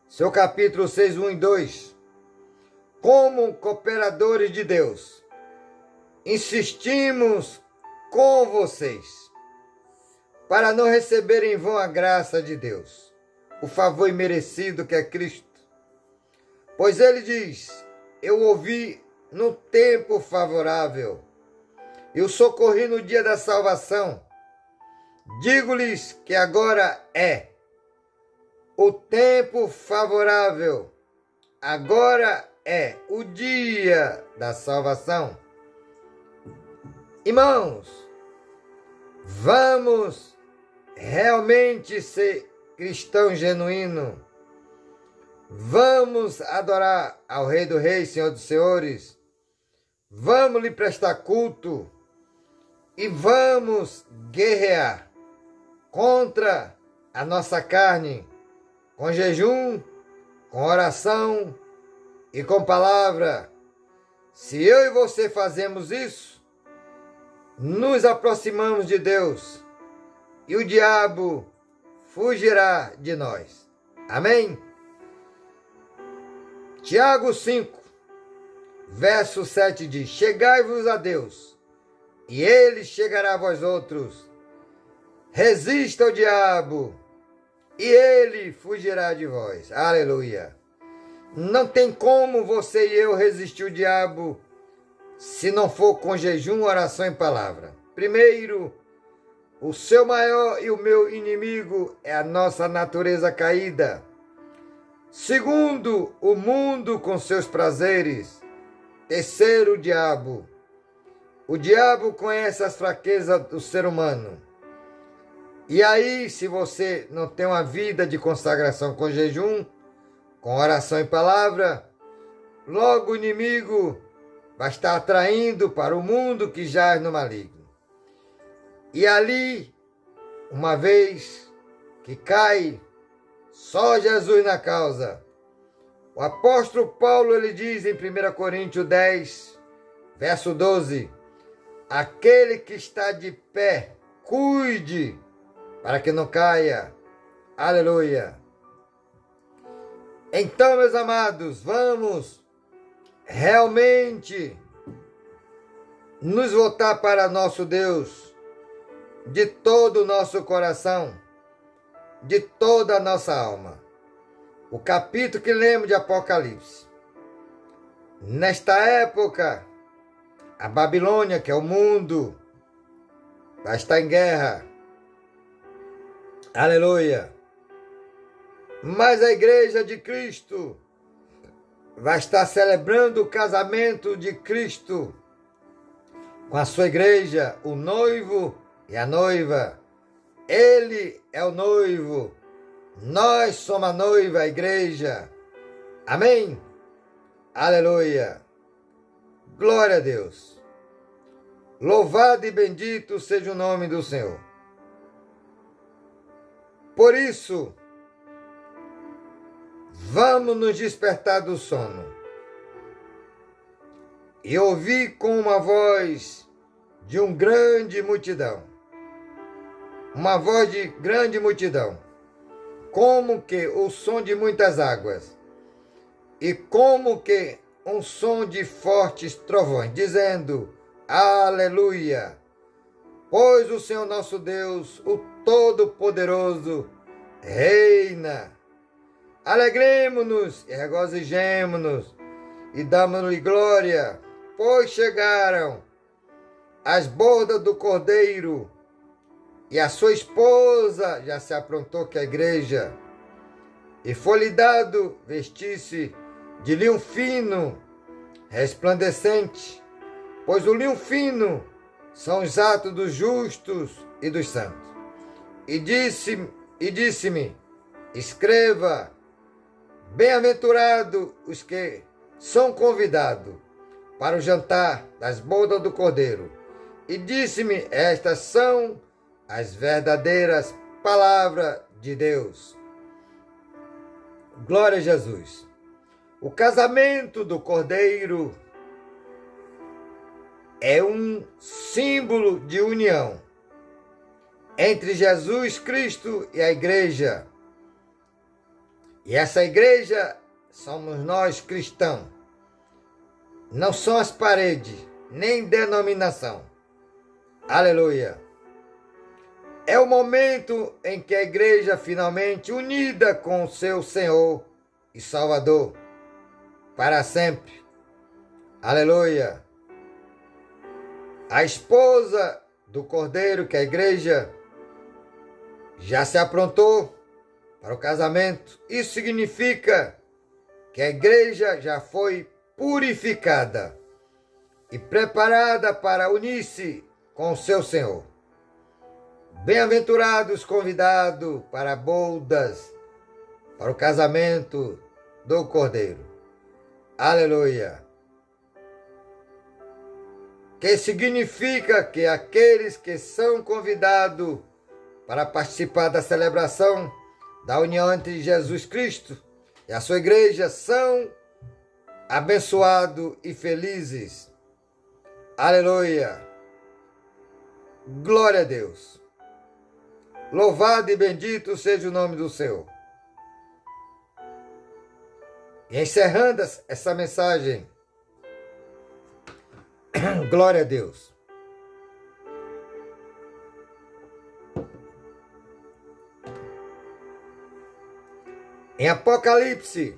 seu capítulo 6, 1 e 2, como cooperadores de Deus, insistimos com vocês, para não receberem em vão a graça de Deus, o favor imerecido que é Cristo. Pois ele diz: eu ouvi no tempo favorável, eu socorri no dia da salvação. Digo-lhes que agora é o tempo favorável, agora é o dia da salvação. Irmãos, vamos realmente ser cristão genuíno. Vamos adorar ao Rei dos Reis, Senhor dos Senhores. Vamos lhe prestar culto e vamos guerrear contra a nossa carne, com jejum, com oração e com palavra. Se eu e você fazemos isso, nos aproximamos de Deus e o diabo fugirá de nós. Amém? Tiago 5, verso 7 diz: chegai-vos a Deus, e ele chegará a vós outros. Resista ao diabo, e ele fugirá de vós. Aleluia! Não tem como você e eu resistir ao diabo se não for com jejum, oração e palavra. Primeiro, o seu maior e o meu inimigo é a nossa natureza caída. Segundo, o mundo com seus prazeres. Terceiro, o diabo. O diabo conhece as fraquezas do ser humano. E aí, se você não tem uma vida de consagração com jejum, com oração e palavra, logo o inimigo vai estar atraindo para o mundo que jaz no maligno. E ali, uma vez que cai, só Jesus na causa. O apóstolo Paulo, ele diz em 1 Coríntios 10, verso 12, aquele que está de pé, cuide para que não caia. Aleluia. Então, meus amados, vamos realmente nos voltar para nosso Deus de todo o nosso coração, de toda a nossa alma. O capítulo que lemos de Apocalipse. Nesta época, a Babilônia, que é o mundo, vai estar em guerra. Aleluia. Mas a igreja de Cristo vai estar celebrando o casamento de Cristo com a sua igreja, o noivo e a noiva. Ele é o noivo, nós somos a noiva, a igreja. Amém? Aleluia. Glória a Deus. Louvado e bendito seja o nome do Senhor. Por isso, vamos nos despertar do sono e ouvir com uma voz de uma grande multidão. Uma voz de grande multidão, como que o som de muitas águas, e como que um som de fortes trovões, dizendo: Aleluia! Pois o Senhor nosso Deus, o Todo-Poderoso, reina. Alegremo-nos e regozijemo-nos e damos-lhe glória, pois chegaram as bodas do Cordeiro, e a sua esposa já se aprontou, que é a igreja, e foi-lhe dado vestir-se de linho fino, resplandecente, pois o linho fino são os atos dos justos e dos santos. E disse-me, escreva, bem-aventurado os que são convidados para o jantar das bodas do Cordeiro. E disse-me, estas são as verdadeiras palavras de Deus. Glória a Jesus. O casamento do Cordeiro é um símbolo de união entre Jesus Cristo e a igreja. E essa igreja somos nós cristãos. Não são as paredes, nem denominação. Aleluia. É o momento em que a igreja finalmente unida com o seu Senhor e Salvador para sempre. Aleluia. A esposa do Cordeiro, que é a igreja, já se aprontou para o casamento. Isso significa que a igreja já foi purificada e preparada para unir-se com o seu Senhor. Bem-aventurados convidados para bodas, para o casamento do Cordeiro. Aleluia. Que significa que aqueles que são convidados para participar da celebração da união entre Jesus Cristo e a sua igreja são abençoados e felizes. Aleluia. Glória a Deus. Louvado e bendito seja o nome do Senhor. E encerrando essa mensagem, glória a Deus. Em Apocalipse,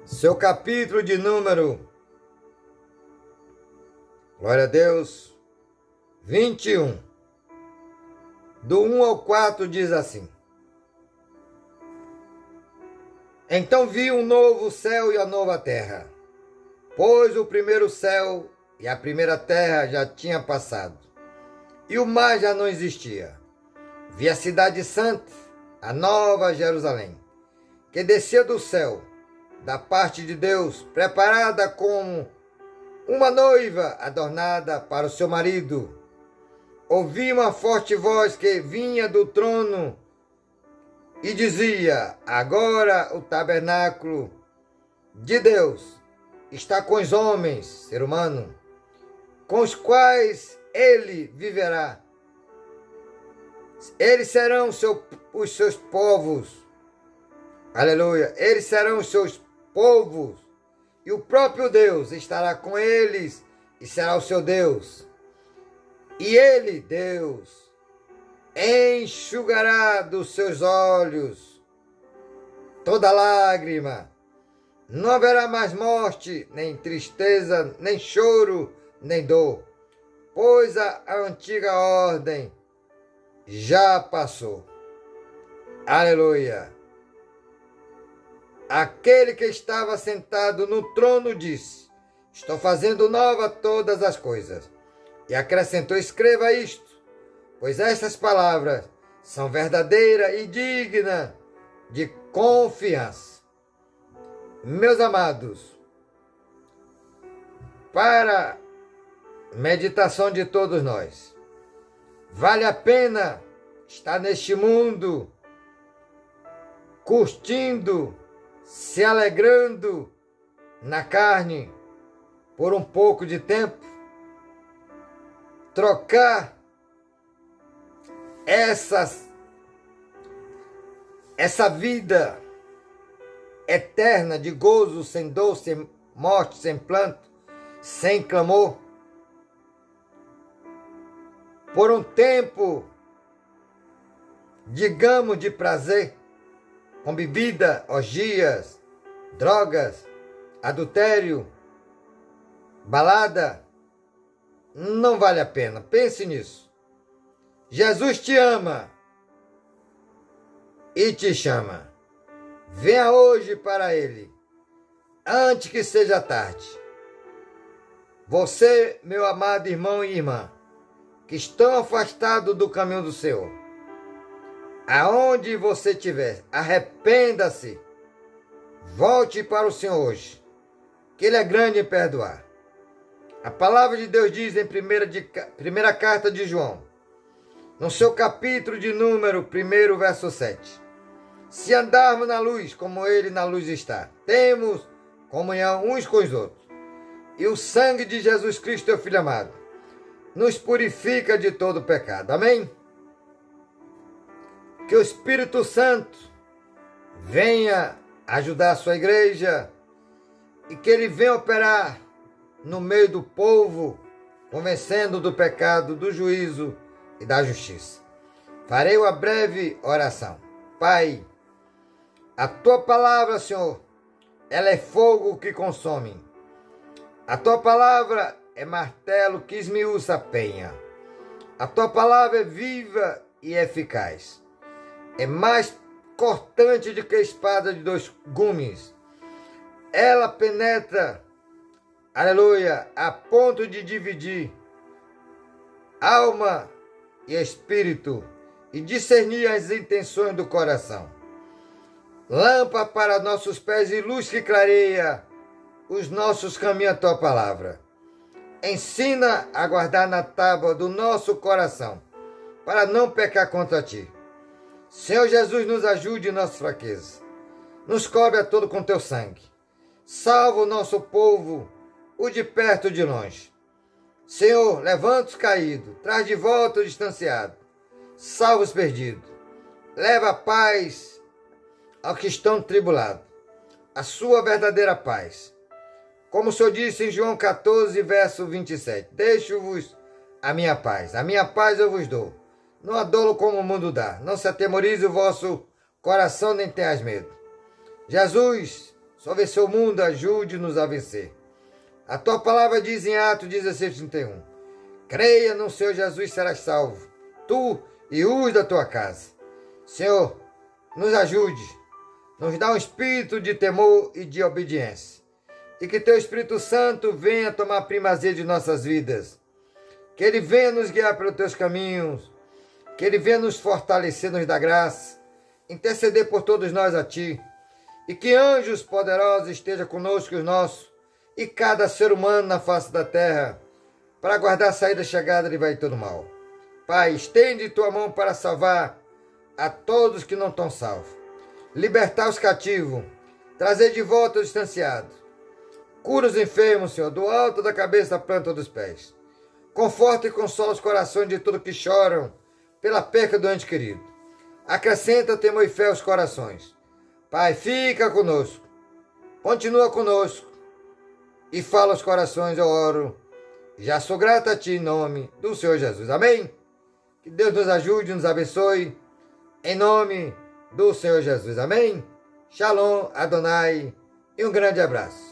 seu capítulo de número, glória a Deus, 21, do 1 ao 4 diz assim: Então vi um novo céu e a nova terra, pois o primeiro céu e a primeira terra já tinham passado, e o mar já não existia. Vi a cidade santa, a nova Jerusalém, que descia do céu, da parte de Deus, preparada como uma noiva adornada para o seu marido. Ouvi uma forte voz que vinha do trono e dizia: Agora o tabernáculo de Deus está com os homens, ser humano, com os quais ele viverá. Eles serão os seus povos. Aleluia. Eles serão os seus povos. E o próprio Deus estará com eles e será o seu Deus. E ele, Deus, enxugará dos seus olhos toda lágrima. Não haverá mais morte, nem tristeza, nem choro, nem dor, pois a antiga ordem já passou. Aleluia. Aquele que estava sentado no trono disse: estou fazendo nova todas as coisas. E acrescentou: escreva isto, pois estas palavras são verdadeiras e dignas de confiança. Meus amados, para meditação de todos nós, vale a pena estar neste mundo, curtindo, se alegrando na carne por um pouco de tempo, trocar essa vida eterna de gozo, sem dor, sem morte, sem planto, sem clamor, por um tempo, digamos, de prazer, com bebida, orgias, drogas, adultério, balada, não vale a pena. Pense nisso. Jesus te ama e te chama. Venha hoje para Ele, antes que seja tarde. Você, meu amado irmão e irmã, que estão afastados do caminho do Senhor, aonde você estiver, arrependa-se, volte para o Senhor hoje, que Ele é grande em perdoar. A palavra de Deus diz em primeira carta de João, no seu capítulo de número 1, verso 7, se andarmos na luz, como Ele na luz está, temos comunhão uns com os outros. E o sangue de Jesus Cristo, teu Filho amado, nos purifica de todo pecado. Amém? Que o Espírito Santo venha ajudar a sua igreja e que Ele venha operar no meio do povo, convencendo do pecado, do juízo e da justiça. Farei uma breve oração. Pai, a Tua palavra, Senhor, ela é fogo que consome. A Tua palavra é martelo que esmiuça a penha. A Tua palavra é viva e eficaz. É mais cortante do que a espada de 2 gumes. Ela penetra, aleluia, a ponto de dividir alma e espírito e discernir as intenções do coração. Lâmpada para nossos pés e luz que clareia os nossos caminhos, a Tua palavra. Ensina a guardar na tábua do nosso coração, para não pecar contra Ti. Senhor Jesus, nos ajude em nossas fraquezas. Nos cobre a todo com Teu sangue. Salva o nosso povo, o de perto e de longe. Senhor, levanta os caídos, traz de volta o distanciado. Salva os perdidos. Leva a paz ao que estão tribulados, a sua verdadeira paz. Como o Senhor disse em João 14, verso 27, deixo-vos a minha paz eu vos dou. Não a dolo como o mundo dá, não se atemorize o vosso coração, nem tenhas medo. Jesus só venceu o mundo, ajude-nos a vencer. A Tua palavra diz em Atos 16:31, creia no Senhor Jesus, serás salvo, tu e os da tua casa. Senhor, nos ajude, nos dá um espírito de temor e de obediência. E que Teu Espírito Santo venha tomar primazia de nossas vidas. Que Ele venha nos guiar pelos Teus caminhos. Que Ele venha nos fortalecer, nos dar graça. Interceder por todos nós a Ti. E que anjos poderosos estejam conosco os nossos. E cada ser humano na face da terra. Para guardar a saída e chegada de vai todo mal. Pai, estende Tua mão para salvar a todos que não estão salvos. Libertar os cativos, trazer de volta os distanciados. Cura os enfermos, Senhor, do alto da cabeça à planta dos pés. Conforta e consola os corações de todos que choram pela perca do ente querido. Acrescenta temor e fé aos corações. Pai, fica conosco, continua conosco e fala aos corações, eu oro. Já sou grato a Ti em nome do Senhor Jesus. Amém? Que Deus nos ajude, nos abençoe, em nome do Senhor Jesus. Amém? Shalom, Adonai, e um grande abraço.